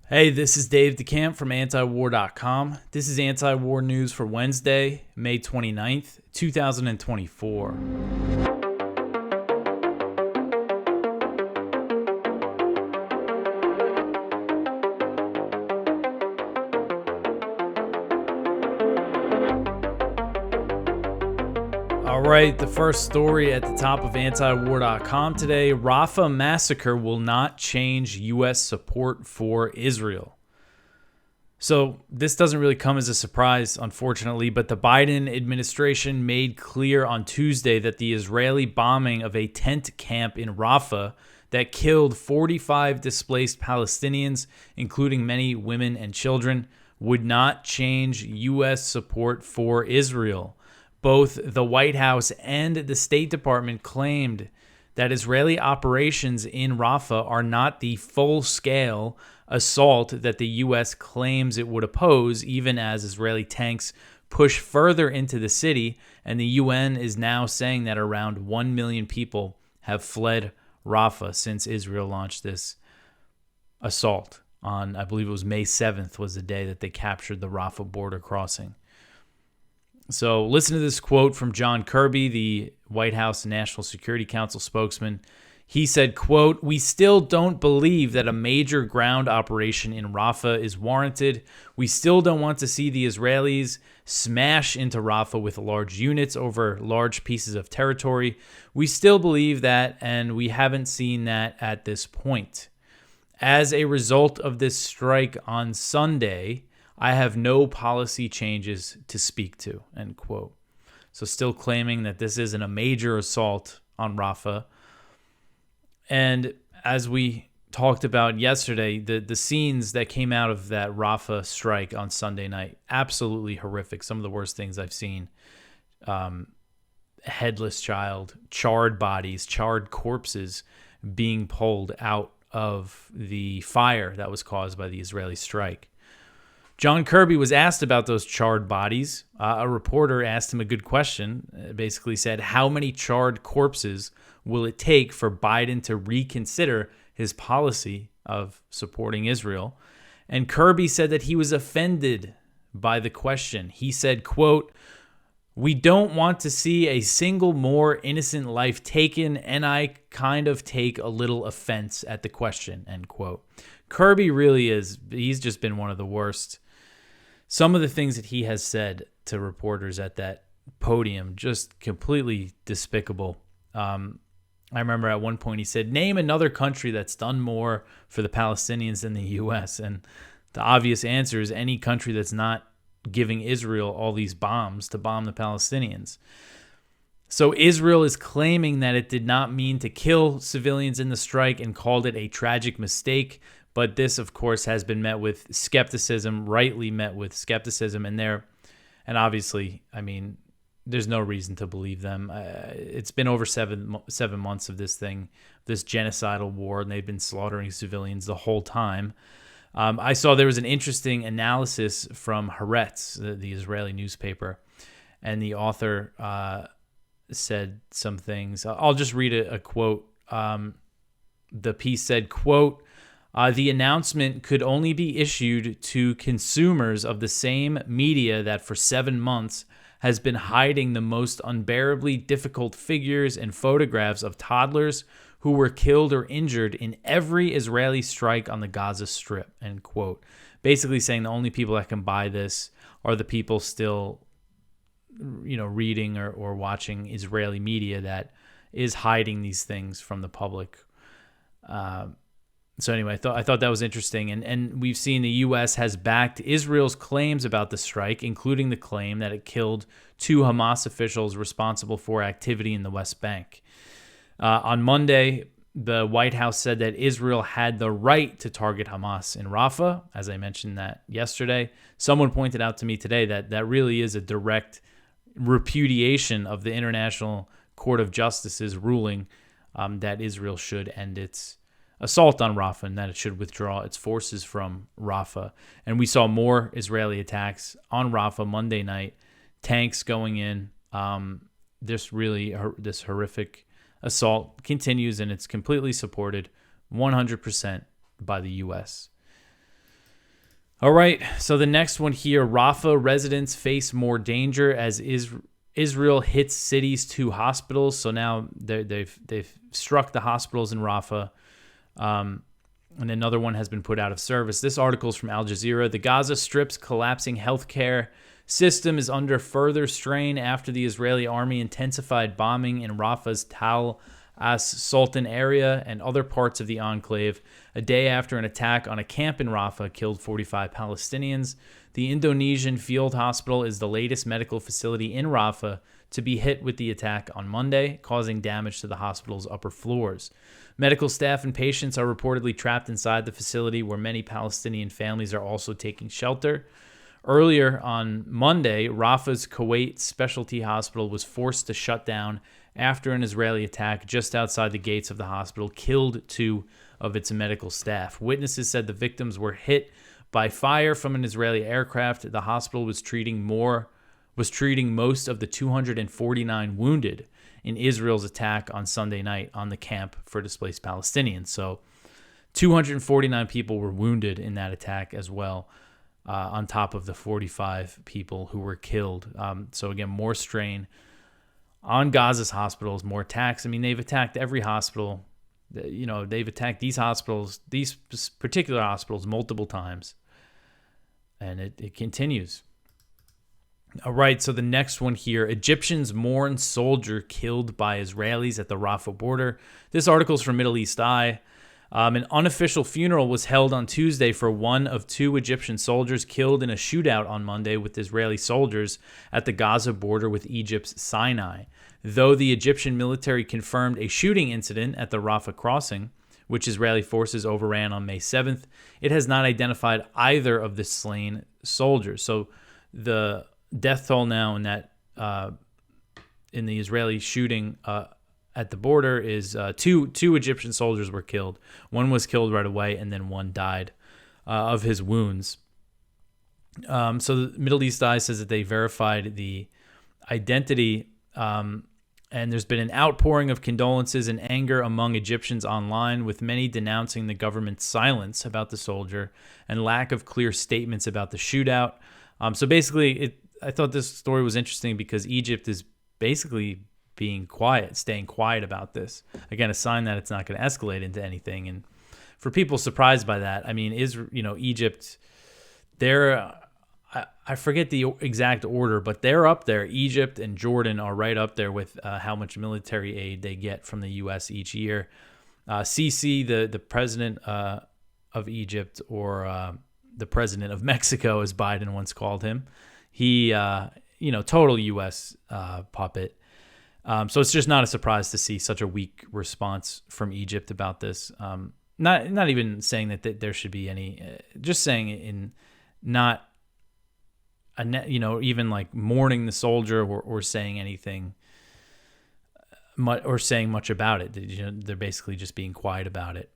Hey, this is Dave DeCamp from antiwar.com. This is anti-war news for Wednesday, May 29th, 2024. All right, the first story at the top of antiwar.com today, Rafah massacre will not change U.S. support for Israel. So this doesn't really come as a surprise, unfortunately, but the Biden administration made clear on Tuesday that the Israeli bombing of a tent camp in Rafah that killed 45 displaced Palestinians, including many women and children, would not change U.S. support for Israel. Both the White House and the State Department claimed that Israeli operations in Rafah are not the full-scale assault that the U.S. claims it would oppose, even as Israeli tanks push further into the city, and the UN is now saying that around 1 million people have fled Rafah since Israel launched this assault on, I believe it was May 7th was the day that they captured the Rafah border crossing. So listen to this quote from John Kirby, the White House National Security Council spokesman. He said, quote, "We still don't believe that a major ground operation in Rafah is warranted. We still don't want to see the Israelis smash into Rafah with large units over large pieces of territory. We still believe that, and we haven't seen that at this point. As a result of this strike on Sunday, I have no policy changes to speak to," end quote. So still claiming that this isn't a major assault on Rafah. And as we talked about yesterday, the scenes that came out of that Rafah strike on Sunday night, absolutely horrific. Some of the worst things I've seen. Headless child, charred bodies, charred corpses being pulled out of the fire that was caused by the Israeli strike. John Kirby was asked about those charred bodies. A reporter asked him a good question, basically said, how many charred corpses will it take for Biden to reconsider his policy of supporting Israel? And Kirby said that he was offended by the question. He said, quote, "We don't want to see a single more innocent life taken, and I kind of take a little offense at the question," end quote. Kirby really he's just been one of the worst. Some of the things that he has said to reporters at that podium, just completely despicable. I remember at one point he said, "Name another country that's done more for the Palestinians than the U.S." And the obvious answer is any country that's not giving Israel all these bombs to bomb the Palestinians. So Israel is claiming that it did not mean to kill civilians in the strike and called it a tragic mistake. But this, of course, has been met with skepticism, rightly met with skepticism. And obviously, I mean, there's no reason to believe them. It's been over seven months of this genocidal war, and they've been slaughtering civilians the whole time. I saw there was an interesting analysis from Haaretz, the Israeli newspaper, and the author said some things. I'll just read a quote. The piece said, quote, "The announcement could only be issued to consumers of the same media that for 7 months has been hiding the most unbearably difficult figures and photographs of toddlers who were killed or injured in every Israeli strike on the Gaza Strip," end quote. Basically saying the only people that can buy this are the people still, reading or watching Israeli media that is hiding these things from the public. So anyway, I thought that was interesting. And we've seen the U.S. has backed Israel's claims about the strike, including the claim that it killed 2 Hamas officials responsible for activity in the West Bank. On Monday, the White House said that Israel had the right to target Hamas in Rafah, as I mentioned that yesterday. Someone pointed out to me today that really is a direct repudiation of the International Court of Justice's ruling that Israel should end its assault on Rafah and that it should withdraw its forces from Rafah. And we saw more Israeli attacks on Rafah Monday night, tanks going in. This horrific assault continues, and it's completely supported 100% by the U.S. All right, so the next one here, Rafah residents face more danger as Israel hits cities to hospitals. So now they've struck the hospitals in Rafah, and another one has been put out of service. This article is from Al Jazeera. The Gaza Strip's collapsing healthcare system is under further strain after the Israeli army intensified bombing in Rafah's Tal as-Sultan area and other parts of the enclave. A day after an attack on a camp in Rafah killed 45 Palestinians. The Indonesian field hospital is the latest medical facility in Rafah to be hit with the attack on Monday, causing damage to the hospital's upper floors. Medical staff and patients are reportedly trapped inside the facility, where many Palestinian families are also taking shelter. Earlier on Monday, Rafah's Kuwait Specialty Hospital was forced to shut down after an Israeli attack just outside the gates of the hospital killed 2 of its medical staff. Witnesses said the victims were hit by fire from an Israeli aircraft. The hospital was treating most of the 249 wounded in Israel's attack on Sunday night on the camp for displaced Palestinians. So 249 people were wounded in that attack as well, on top of the 45 people who were killed. So again, more strain on Gaza's hospitals, more attacks. I mean, they've attacked every hospital. They've attacked these hospitals, these particular hospitals, multiple times. And it continues. All right, so the next one here, Egyptians mourn soldier killed by Israelis at the Rafah border. This article is from Middle East Eye. An unofficial funeral was held on Tuesday for one of 2 Egyptian soldiers killed in a shootout on Monday with Israeli soldiers at the Gaza border with Egypt's Sinai. Though the Egyptian military confirmed a shooting incident at the Rafah crossing, which Israeli forces overran on May 7th, it has not identified either of the slain soldiers. So the death toll now in that in the Israeli shooting at the border is two Egyptian soldiers were killed. One was killed right away, and then one died of his wounds. So the Middle East Eye says that they verified the identity, and there's been an outpouring of condolences and anger among Egyptians online, with many denouncing the government's silence about the soldier and lack of clear statements about the shootout. So basically, I thought this story was interesting because Egypt is basically being quiet, staying quiet about this. Again, a sign that it's not going to escalate into anything. And for people surprised by that, I mean, Egypt, I forget the exact order, but they're up there. Egypt and Jordan are right up there with how much military aid they get from the U.S. each year. Sisi, the president of Egypt, or the president of Mexico, as Biden once called him, he, total U.S. puppet. So it's just not a surprise to see such a weak response from Egypt about this. Not even saying that there should be any, just saying in not, even like mourning the soldier or saying anything, or saying much about it. They're basically just being quiet about it.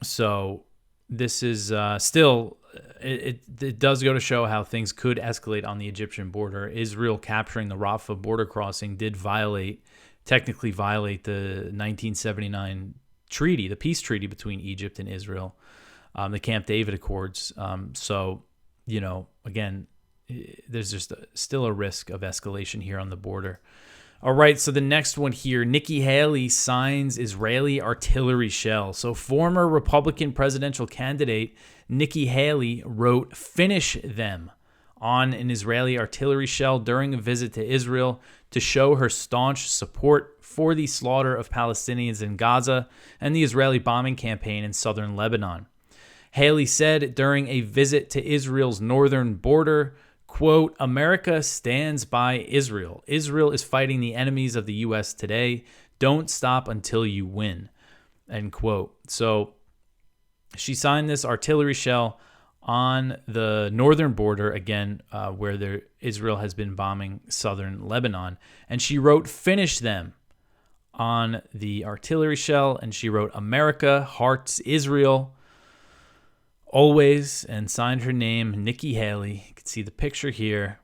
So this is still, it does go to show how things could escalate on the Egyptian border. Israel capturing the Rafah border crossing did technically violate the 1979 treaty, the peace treaty between Egypt and Israel, the Camp David Accords. So, again, there's just still a risk of escalation here on the border. All right, so the next one here, Nikki Haley signs Israeli artillery shell. So former Republican presidential candidate Nikki Haley wrote "Finish them" on an Israeli artillery shell during a visit to Israel to show her staunch support for the slaughter of Palestinians in Gaza and the Israeli bombing campaign in southern Lebanon. Haley said during a visit to Israel's northern border, quote, "America stands by Israel. Israel is fighting the enemies of the U.S. today. Don't stop until you win," end quote. So she signed this artillery shell on the northern border, again, where Israel has been bombing southern Lebanon. And she wrote "Finish them" on the artillery shell. And she wrote "America hearts Israel always," and signed her name, Nikki Haley. You can see the picture here.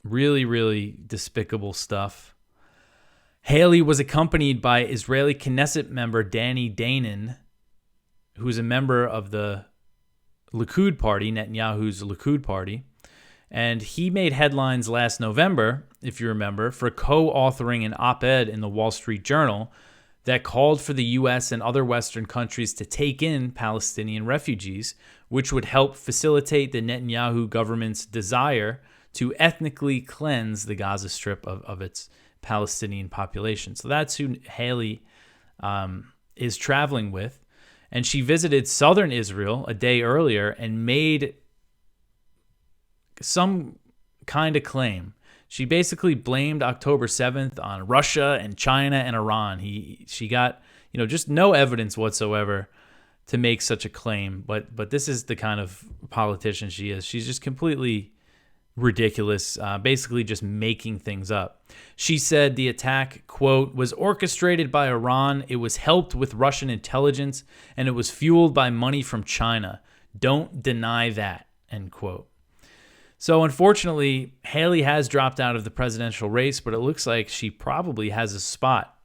Really, really despicable stuff. Haley was accompanied by Israeli Knesset member Danny Danon, who is a member of the Likud party, Netanyahu's Likud party. And he made headlines last November, if you remember, for co-authoring an op-ed in the Wall Street Journal that called for the U.S. and other Western countries to take in Palestinian refugees, which would help facilitate the Netanyahu government's desire to ethnically cleanse the Gaza Strip of its Palestinian population. So that's who Haley is traveling with. And she visited southern Israel a day earlier and made some kind of claim. She basically blamed October 7th on Russia and China and Iran. She got, just no evidence whatsoever to make such a claim. But this is the kind of politician she is. She's just completely ridiculous, basically just making things up. She said the attack, quote, was orchestrated by Iran. It was helped with Russian intelligence, and it was fueled by money from China. Don't deny that, end quote. So unfortunately, Haley has dropped out of the presidential race, but it looks like she probably has a spot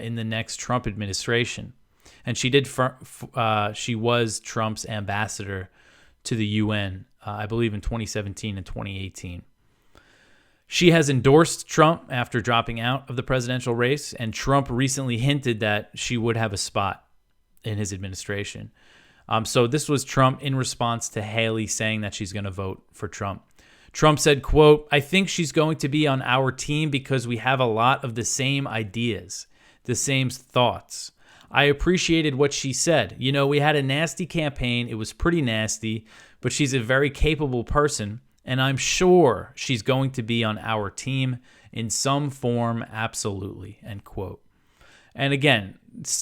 in the next Trump administration. And she was Trump's ambassador to the UN, I believe in 2017 and 2018. She has endorsed Trump after dropping out of the presidential race, and Trump recently hinted that she would have a spot in his administration. So this was Trump in response to Haley saying that she's going to vote for Trump. Trump said, quote, I think she's going to be on our team because we have a lot of the same ideas, the same thoughts. I appreciated what she said. We had a nasty campaign. It was pretty nasty, but she's a very capable person, and I'm sure she's going to be on our team in some form, absolutely, end quote. And again,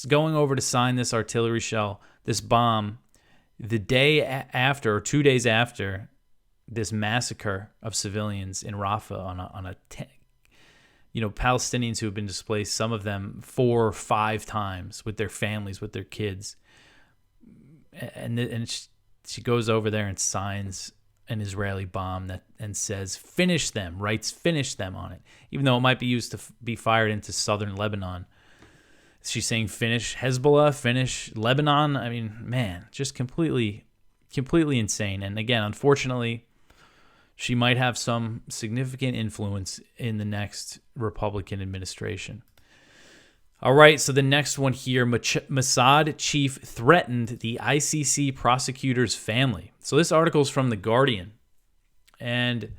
going over to sign this artillery shell, this bomb, the day after or 2 days after this massacre of civilians in Rafah on Palestinians who have been displaced, some of them 4 or 5 times with their families, with their kids. And she goes over there and signs an Israeli bomb and says, finish them, writes finish them on it, even though it might be used to be fired into southern Lebanon. She's saying finish Hezbollah, finish Lebanon. I mean, man, just completely insane. And again, unfortunately, she might have some significant influence in the next Republican administration. All right, so the next one here, Mossad chief threatened the ICC prosecutor's family. So this article is from The Guardian, and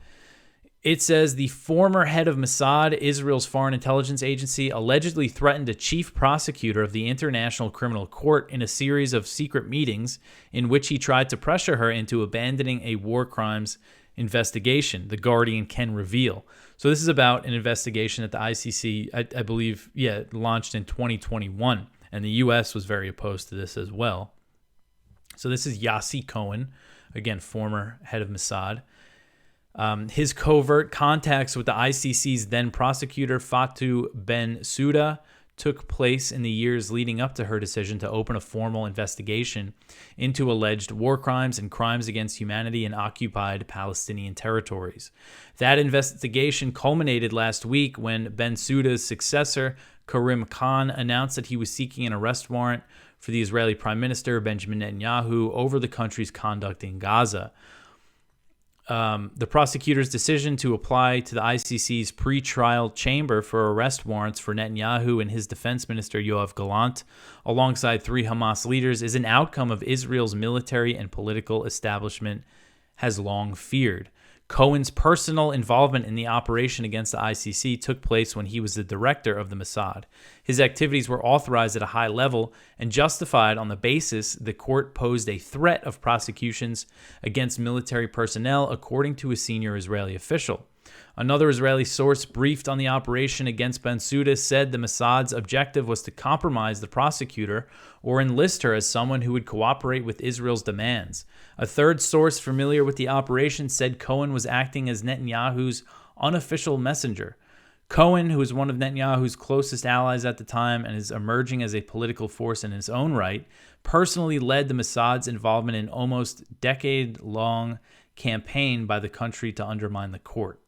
it says the former head of Mossad, Israel's foreign intelligence agency, allegedly threatened a chief prosecutor of the International Criminal Court in a series of secret meetings in which he tried to pressure her into abandoning a war crimes investigation, The Guardian can reveal. So this is about an investigation that the ICC, I believe, launched in 2021, and the U.S. was very opposed to this as well. So this is Yossi Cohen, again, former head of Mossad. His covert contacts with the ICC's then prosecutor, Fatou Bensouda, took place in the years leading up to her decision to open a formal investigation into alleged war crimes and crimes against humanity in occupied Palestinian territories. That investigation culminated last week when Bensouda's successor, Karim Khan, announced that he was seeking an arrest warrant for the Israeli Prime Minister, Benjamin Netanyahu, over the country's conduct in Gaza. The prosecutor's decision to apply to the ICC's pre-trial chamber for arrest warrants for Netanyahu and his defense minister Yoav Gallant, alongside 3 Hamas leaders, is an outcome of Israel's military and political establishment has long feared. Cohen's personal involvement in the operation against the ICC took place when he was the director of the Mossad. His activities were authorized at a high level and justified on the basis the court posed a threat of prosecutions against military personnel, according to a senior Israeli official. Another Israeli source briefed on the operation against Bensouda said the Mossad's objective was to compromise the prosecutor or enlist her as someone who would cooperate with Israel's demands. A third source familiar with the operation said Cohen was acting as Netanyahu's unofficial messenger. Cohen, who is one of Netanyahu's closest allies at the time and is emerging as a political force in his own right, personally led the Mossad's involvement in almost decade-long campaign by the country to undermine the court.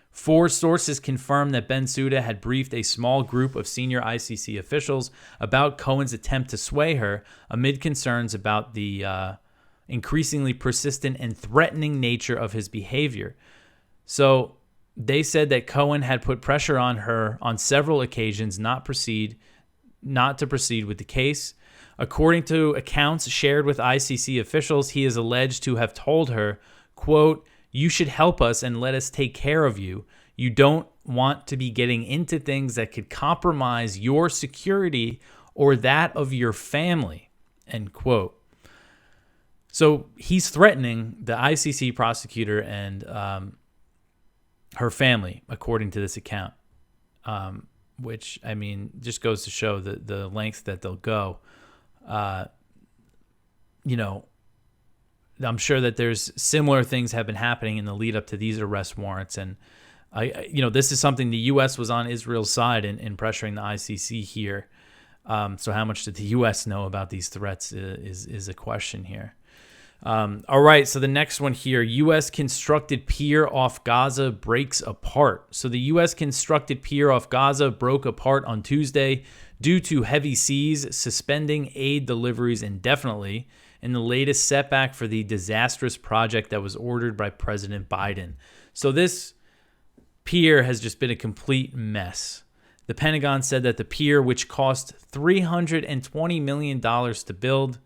4 sources confirmed that Bensouda had briefed a small group of senior ICC officials about Cohen's attempt to sway her amid concerns about the increasingly persistent and threatening nature of his behavior. So they said that Cohen had put pressure on her on several occasions not to proceed with the case. According to accounts shared with ICC officials, he is alleged to have told her, quote, "You should help us and let us take care of you. You don't want to be getting into things that could compromise your security or that of your family," end quote. So he's threatening the ICC prosecutor and her family, according to this account, which, I mean, just goes to show the lengths that they'll go. I'm sure that there's similar things have been happening in the lead up to these arrest warrants. And, this is something the U.S. was on Israel's side in pressuring the ICC here. So how much did the U.S. know about these threats is a question here. All right, so the next one here, U.S. constructed pier off Gaza breaks apart. So the U.S. constructed pier off Gaza broke apart on Tuesday due to heavy seas, suspending aid deliveries indefinitely in the latest setback for the disastrous project that was ordered by President Biden. So this pier has just been a complete mess. The Pentagon said that the pier, which cost $320 million to build,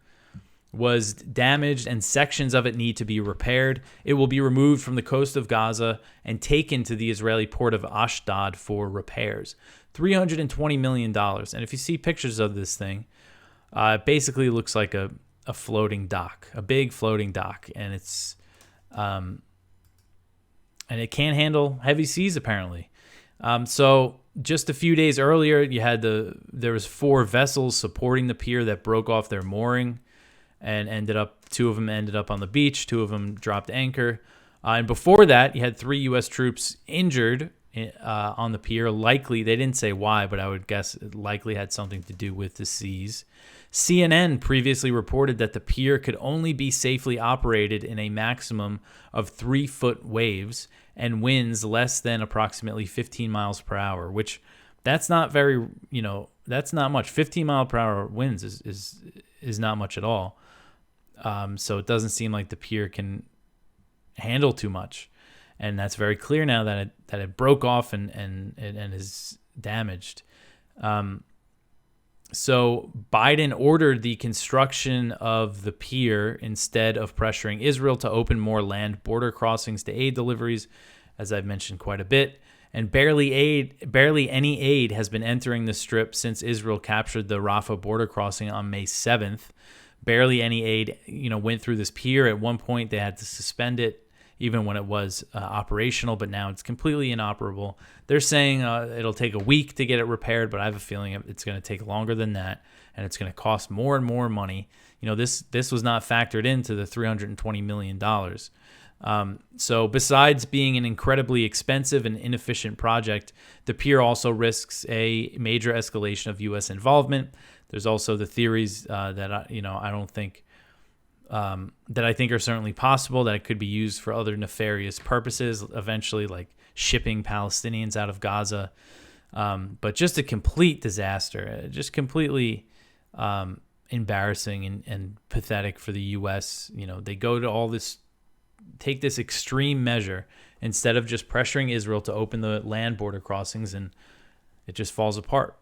was damaged and sections of it need to be repaired. It will be removed from the coast of Gaza and taken to the Israeli port of Ashdod for repairs. $320 million. And if you see pictures of this thing, it basically looks like a floating dock, a big floating dock. And it's and it can't handle heavy seas, apparently. So just a few days earlier, there was 4 vessels supporting the pier that broke off their mooring. And 2 of them ended up on the beach. 2 of them dropped anchor. And before that, you had 3 U.S. troops injured on the pier. Likely, they didn't say why, but I would guess it likely had something to do with the seas. CNN previously reported that the pier could only be safely operated in a maximum of 3-foot waves and winds less than approximately 15 miles per hour, which that's not very, that's not much. 15 mile per hour winds is not much at all. So it doesn't seem like the pier can handle too much. And that's very clear now that it broke off and is damaged. So Biden ordered the construction of the pier instead of pressuring Israel to open more land border crossings to aid deliveries, as I've mentioned quite a bit. And barely any aid has been entering the strip since Israel captured the Rafah border crossing on May 7th. Barely any aid, went through this pier. At one point, they had to suspend it, even when it was operational, but now it's completely inoperable. They're saying it'll take a week to get it repaired, but I have a feeling it's going to take longer than that, and it's going to cost more and more money. This was not factored into the $320 million. So besides being an incredibly expensive and inefficient project, the pier also risks a major escalation of U.S. involvement. There's also the theories that I think are certainly possible, that it could be used for other nefarious purposes, eventually, like shipping Palestinians out of Gaza. But just a complete disaster, just completely embarrassing and pathetic for the U.S. They go to all this, take this extreme measure instead of just pressuring Israel to open the land border crossings, and it just falls apart.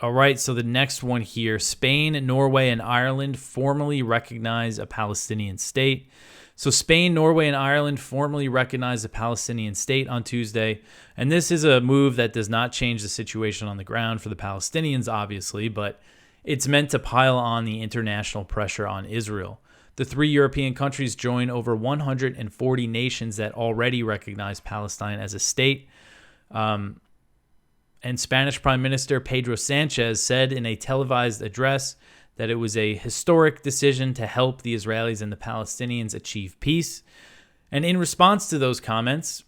All right, so the next one here, Spain, Norway, and Ireland formally recognize a Palestinian state. So Spain, Norway, and Ireland formally recognized a Palestinian state on Tuesday, and this is a move that does not change the situation on the ground for the Palestinians, obviously, but it's meant to pile on the international pressure on Israel. The 3 European countries join over 140 nations that already recognize Palestine as a state. And Spanish Prime Minister Pedro Sanchez said in a televised address that it was a historic decision to help the Israelis and the Palestinians achieve peace. And in response to those comments,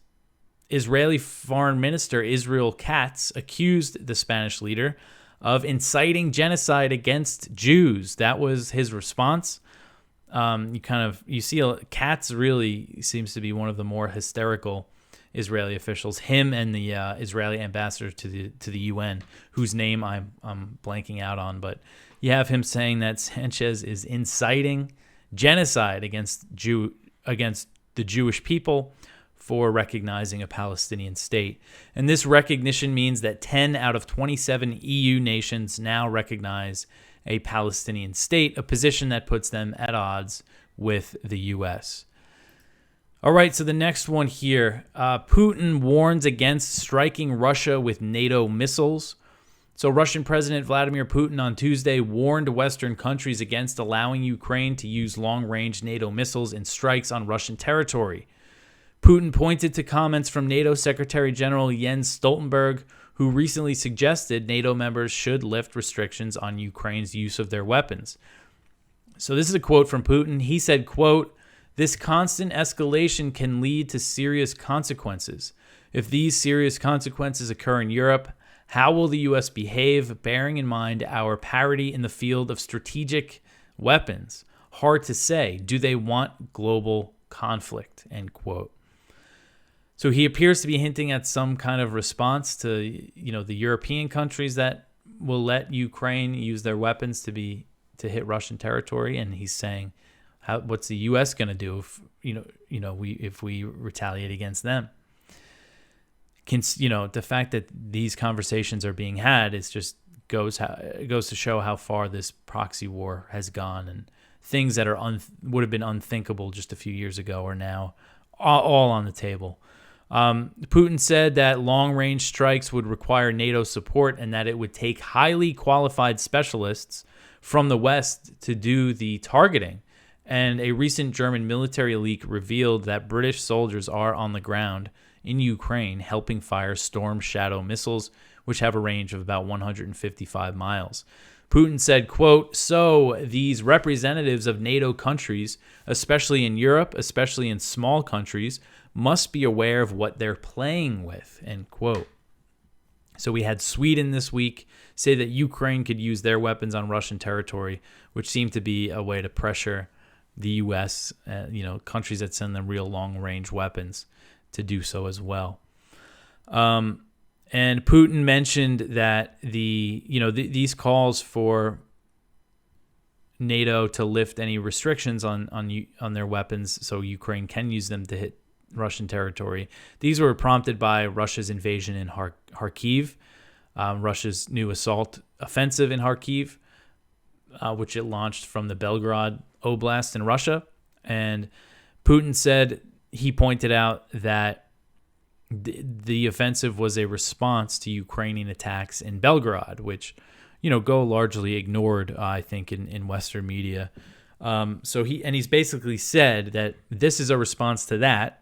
Israeli Foreign Minister Israel Katz accused the Spanish leader of inciting genocide against Jews. That was his response. You see Katz really seems to be one of the more hysterical Israeli officials, him and the Israeli ambassador to the UN, whose name I'm blanking out on, but you have him saying that Sanchez is inciting genocide against the Jewish people for recognizing a Palestinian state. And this recognition means that 10 out of 27 EU nations now recognize a Palestinian state, a position that puts them at odds with the U.S. All right, so the next one here, Putin warns against striking Russia with NATO missiles. So Russian President Vladimir Putin on Tuesday warned Western countries against allowing Ukraine to use long-range NATO missiles in strikes on Russian territory. Putin pointed to comments from NATO Secretary General Jens Stoltenberg, who recently suggested NATO members should lift restrictions on Ukraine's use of their weapons. So this is a quote from Putin. He said, quote, "This constant escalation can lead to serious consequences. If these serious consequences occur in Europe, how will the U.S. behave, bearing in mind our parity in the field of strategic weapons? Hard to say. Do they want global conflict?" End quote. So he appears to be hinting at some kind of response to, the European countries that will let Ukraine use their weapons to hit Russian territory, and he's saying, what's the U.S. going to do if we retaliate against them? The fact that these conversations are being had goes to show how far this proxy war has gone, and things that would have been unthinkable just a few years ago are now all on the table. Putin said that long-range strikes would require NATO support and that it would take highly qualified specialists from the West to do the targeting. And a recent German military leak revealed that British soldiers are on the ground in Ukraine helping fire Storm Shadow missiles, which have a range of about 155 miles. Putin said, quote, "So these representatives of NATO countries, especially in Europe, especially in small countries, must be aware of what they're playing with," end quote. So we had Sweden this week say that Ukraine could use their weapons on Russian territory, which seemed to be a way to pressure the U.S., countries that send them real long-range weapons to do so as well. And Putin mentioned that these calls for NATO to lift any restrictions on their weapons so Ukraine can use them to hit Russian territory. These were prompted by Russia's invasion in Kharkiv, Russia's new assault offensive in Kharkiv, which it launched from the Belgorod Oblast in Russia. And Putin said, he pointed out that the offensive was a response to Ukrainian attacks in Belgorod, which, go largely ignored, I think, in Western media. So he's basically said that this is a response to that.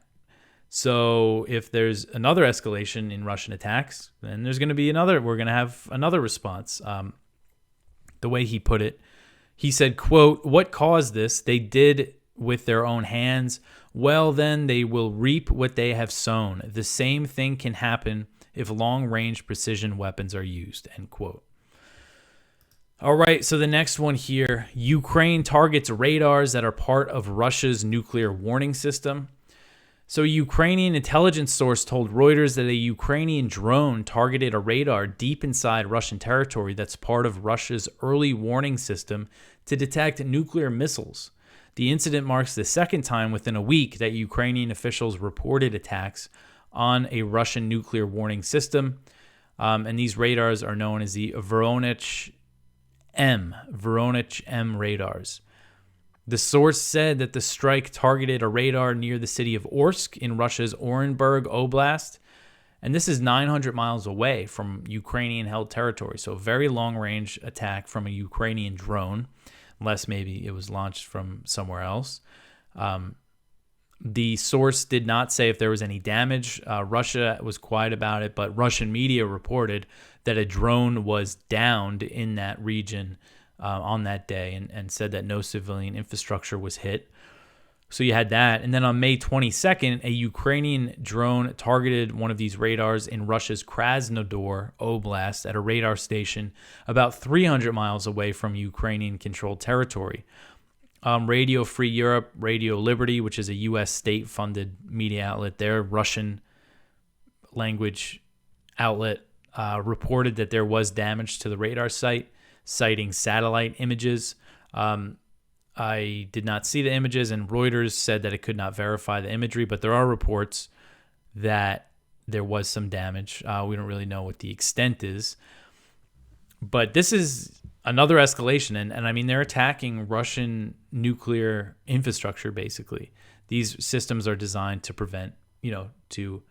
So if there's another escalation in Russian attacks, then we're going to have another response. The way he put it, he said, quote, "What caused this? They did with their own hands. Well, then they will reap what they have sown. The same thing can happen if long-range precision weapons are used," end quote. All right, so the next one here, Ukraine targets radars that are part of Russia's nuclear warning system. So a Ukrainian intelligence source told Reuters that a Ukrainian drone targeted a radar deep inside Russian territory that's part of Russia's early warning system to detect nuclear missiles. The incident marks the second time within a week that Ukrainian officials reported attacks on a Russian nuclear warning system. And these radars are known as the Voronezh M radars. The source said that the strike targeted a radar near the city of Orsk in Russia's Orenburg Oblast. And this is 900 miles away from Ukrainian-held territory. So a very long-range attack from a Ukrainian drone, unless maybe it was launched from somewhere else. The source did not say if there was any damage. Russia was quiet about it, but Russian media reported that a drone was downed in that region on that day and said that no civilian infrastructure was hit. So you had that. And then on May 22nd, a Ukrainian drone targeted one of these radars in Russia's Krasnodar Oblast at a radar station about 300 miles away from Ukrainian-controlled territory. Radio Free Europe, Radio Liberty, which is a U.S. state-funded media outlet, their Russian language outlet, reported that there was damage to the radar site, citing satellite images. I did not see the images, and Reuters said that it could not verify the imagery, but there are reports that there was some damage. We don't really know what the extent is. But this is another escalation, and I mean, they're attacking Russian nuclear infrastructure, basically. These systems are designed to prevent, to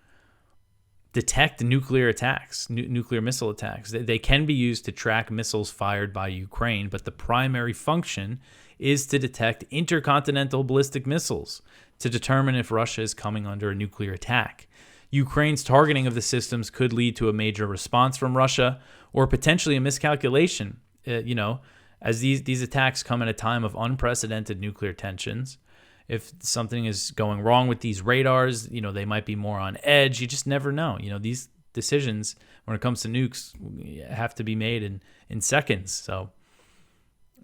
detect nuclear attacks, nuclear missile attacks. They can be used to track missiles fired by Ukraine, but the primary function is to detect intercontinental ballistic missiles to determine if Russia is coming under a nuclear attack. Ukraine's targeting of the systems could lead to a major response from Russia or potentially a miscalculation, as these attacks come at a time of unprecedented nuclear tensions. If something is going wrong with these radars, they might be more on edge. You just never know. These decisions, when it comes to nukes, have to be made in seconds. So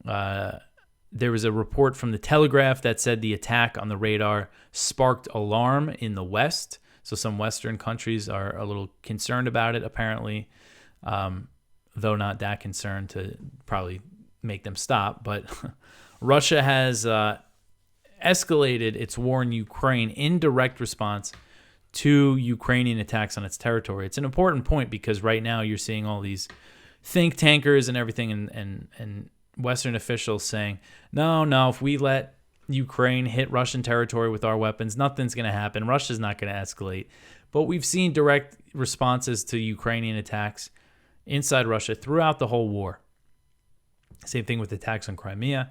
there was a report from the Telegraph that said the attack on the radar sparked alarm in the West. So some Western countries are a little concerned about it, apparently, though not that concerned to probably make them stop. But Russia has escalated its war in Ukraine in direct response to Ukrainian attacks on its territory. It's an important point because right now you're seeing all these think tankers and everything and Western officials saying, no, if we let Ukraine hit Russian territory with our weapons, nothing's going to happen. Russia's not going to escalate. But we've seen direct responses to Ukrainian attacks inside Russia throughout the whole war. Same thing with attacks on Crimea.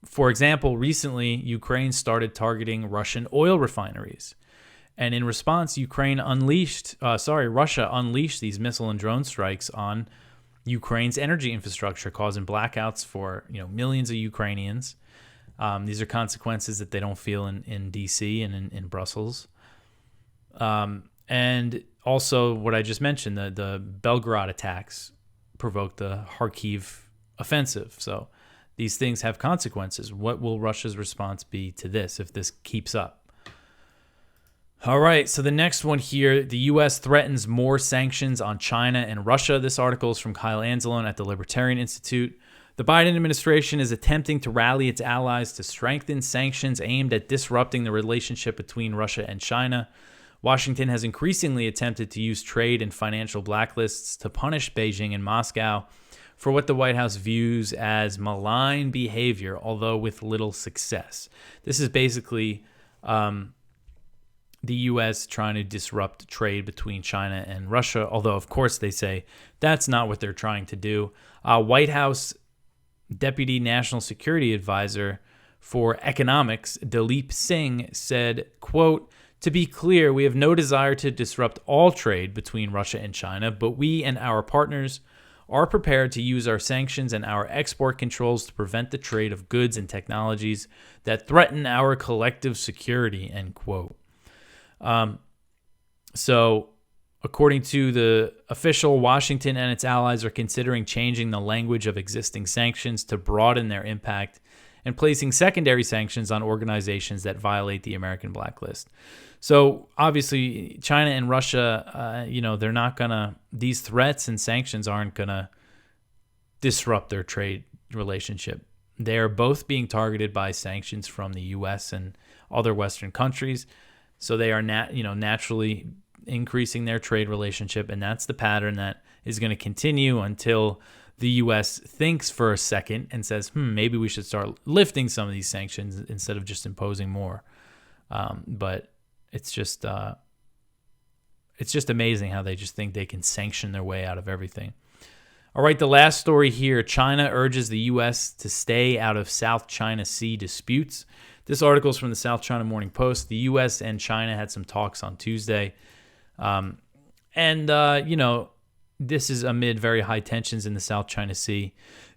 For example, recently, Ukraine started targeting Russian oil refineries. And in response, Russia unleashed these missile and drone strikes on Ukraine's energy infrastructure, causing blackouts for millions of Ukrainians. These are consequences that they don't feel in D.C. and in Brussels. And also what I just mentioned, the Belgorod attacks provoked the Kharkiv offensive. So these things have consequences. What will Russia's response be to this if this keeps up? All right, so the next one here, the U.S. threatens more sanctions on China and Russia. This article is from Kyle Anzalone at the Libertarian Institute. The Biden administration is attempting to rally its allies to strengthen sanctions aimed at disrupting the relationship between Russia and China. Washington has increasingly attempted to use trade and financial blacklists to punish Beijing and Moscow for what the White House views as malign behavior, although with little success. This is basically the U.S. trying to disrupt trade between China and Russia, although, of course, they say that's not what they're trying to do. White House Deputy National Security Advisor for Economics, Dileep Singh, said, quote, "To be clear, we have no desire to disrupt all trade between Russia and China, but we and our partners are prepared to use our sanctions and our export controls to prevent the trade of goods and technologies that threaten our collective security," end quote. So, according to the official, Washington and its allies are considering changing the language of existing sanctions to broaden their impact and placing secondary sanctions on organizations that violate the American blacklist. So, obviously, China and Russia, they're not going to, these threats and sanctions aren't going to disrupt their trade relationship. They're both being targeted by sanctions from the U.S. and other Western countries. So they are naturally increasing their trade relationship, and that's the pattern that is going to continue until the U.S. thinks for a second and says, maybe we should start lifting some of these sanctions instead of just imposing more. But it's just amazing how they just think they can sanction their way out of everything. All right, the last story here. China urges the U.S. to stay out of South China Sea disputes. This article is from the South China Morning Post. The U.S. and China had some talks on Tuesday. This is amid very high tensions in the South China Sea.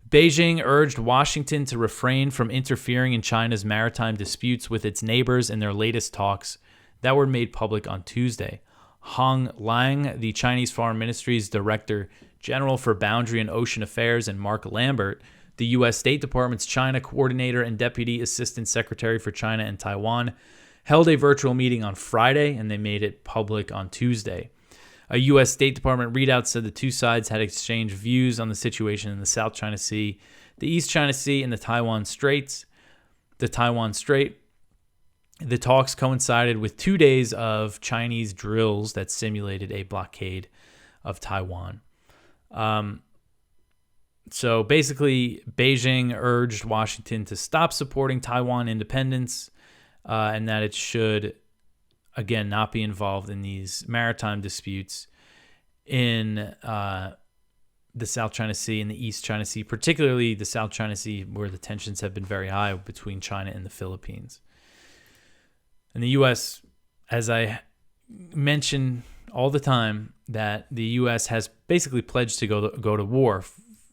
Beijing urged Washington to refrain from interfering in China's maritime disputes with its neighbors in their latest talks that were made public on Tuesday. Hong Liang, the Chinese Foreign Ministry's Director General for Boundary and Ocean Affairs, and Mark Lambert, the U.S. State Department's China Coordinator and Deputy Assistant Secretary for China and Taiwan, held a virtual meeting on Friday, and they made it public on Tuesday. A U.S. State Department readout said the two sides had exchanged views on the situation in the South China Sea, the East China Sea, and the Taiwan Strait. The talks coincided with 2 days of Chinese drills that simulated a blockade of Taiwan. So basically, Beijing urged Washington to stop supporting Taiwan independence and that it should, again, not be involved in these maritime disputes in the South China Sea and the East China Sea, particularly the South China Sea, where the tensions have been very high between China and the Philippines. And the U.S., as I mention all the time, that the U.S. has basically pledged to go to war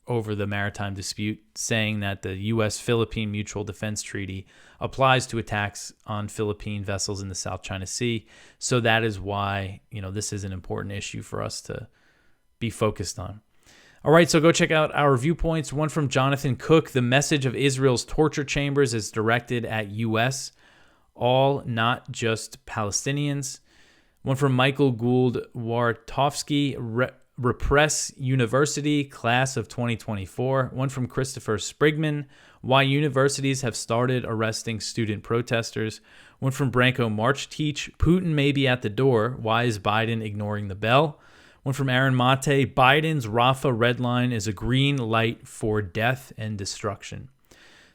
over the maritime dispute, saying that the U.S.-Philippine Mutual Defense Treaty applies to attacks on Philippine vessels in the South China Sea. So that is why, this is an important issue for us to be focused on. All right, so go check out our viewpoints. One from Jonathan Cook: the message of Israel's torture chambers is directed at U.S., all, not just Palestinians. One from Michael Gould Wartofsky: Repress University, class of 2024. One from Christopher Sprigman: why universities have started arresting student protesters. One from Branko March-Teach: Putin may be at the door. Why is Biden ignoring the bell? One from Aaron Mate: Biden's Rafah red line is a green light for death and destruction.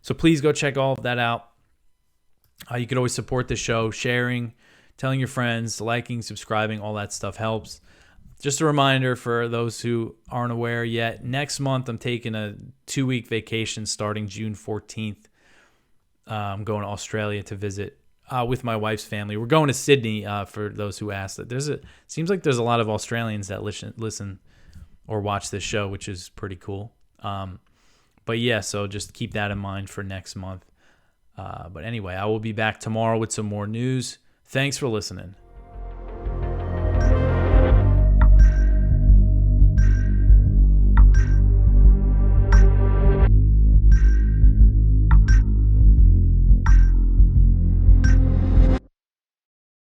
So please go check all of that out. You could always support the show, sharing, telling your friends, liking, subscribing, all that stuff helps. Just a reminder for those who aren't aware yet, next month I'm taking a 2-week vacation starting June 14th. I'm going to Australia to visit with my wife's family. We're going to Sydney for those who asked. Seems like there's a lot of Australians that listen or watch this show, which is pretty cool. But yeah, so just keep that in mind for next month. But anyway, I will be back tomorrow with some more news. Thanks for listening.